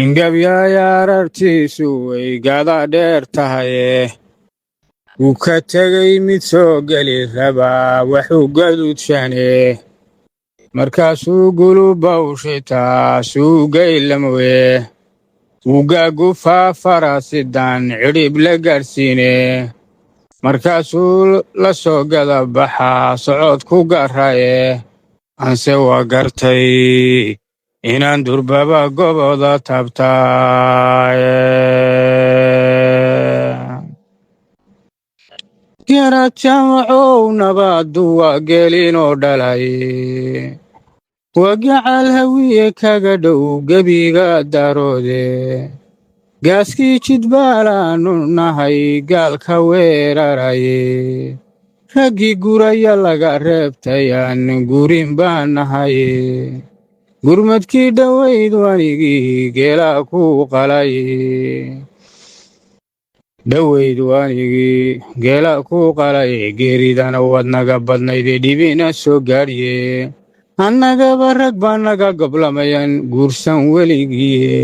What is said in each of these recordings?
ingabyayarartiisu way gada dheer tahaye wuu ka tegay mid soo geli rabaa waxuu gaduudshane markaasuu guluba u shitaasuu gaylamoye wuu gaagufaa farasidan cidhib la gaadhsiine markaasuu la soo gada baxaa socod ku garaye anse waa gartay inaan durbaba goboda tabtaaye yarad jaamacow nabaddu waa geelinoo dhalay wagacal hawiye kaga dhow gebiga daroode gaaskii jidbaalaannu nahay gaalka weeraraye raggii guraya laga reebtayaan gurin baan nahaye gurmadkii dhowayd wanigii geelaa ku qalaye dhowayd wanigii geelaa ku qalaye geeridana wadnaga badnaydee dhibina soo gaadhiye annagaba rag baa naga goblamayan guursan weligiiye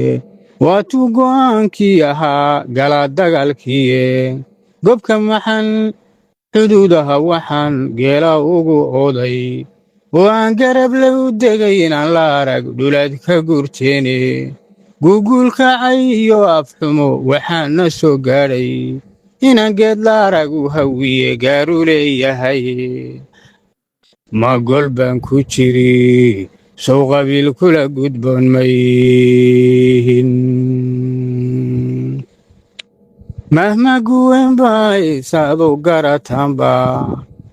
waatuu go'aankii ahaa galaa dagaalkiiye gobka maxan xuduudaha waxaan geelaa ugu oday oo aan garab le u degay inaan la arag dhulaad ka guurteene guuguulkacay iyo afxumo waxaana soo gaadhay inaan geed la arag u hawiye gaaru leeyahay ma gol baan ku jiri sow qabiil kula gudboon mayhin mahma guwen bay saadu garataanba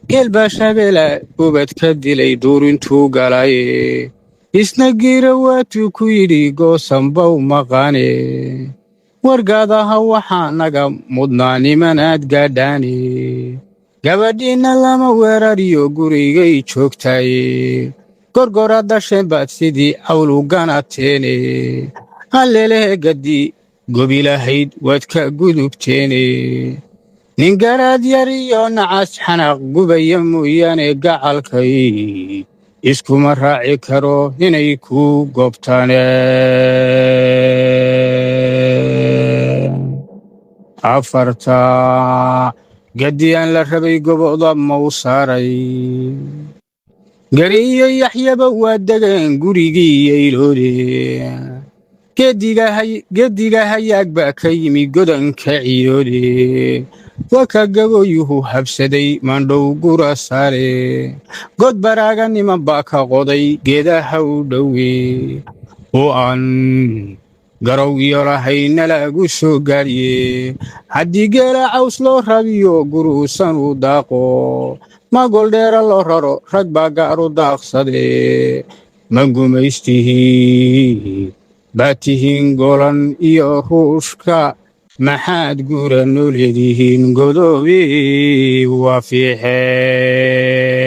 geelbaa shabeela ubad ka dilay duurintuu galaye isna giira waatuu ku yidhi goosanbow maqaane wargaadaha waxaa naga mudnaa nimanaad gaadhaane gabadhiinna lama weerariyo gurigay joogtaaye gorgora dasheen baad sidii cawlu ganateene hallelehe gaddi gobilahayd waad ka gudubteene nin garaad yar iyo nacas xanaaq gubaya mooyaane gacalkay iskuma raaci karo inay ku goobtaane afarta gaddi aan la rabay goboda mau saaray gari iyo yaxyaba waa degeen gurigii yayloode geddiga hayaag baa ka yimi godanka ciyoode waa ka gaboyuhu habsaday mandhow gura saare god baraaga niman baa ka qoday geedaha u dhowe oo aan garow iyo lahayna lagu soo gaadhiye haddii geela caws loo rabiyo guruusan u daaqo ma goldheera loo raro rag baa gaaru daaqsade ma gumaystihii baad tihiin golan iyo ruushka maxaad guura noo leedihiin godoobi waa fiixee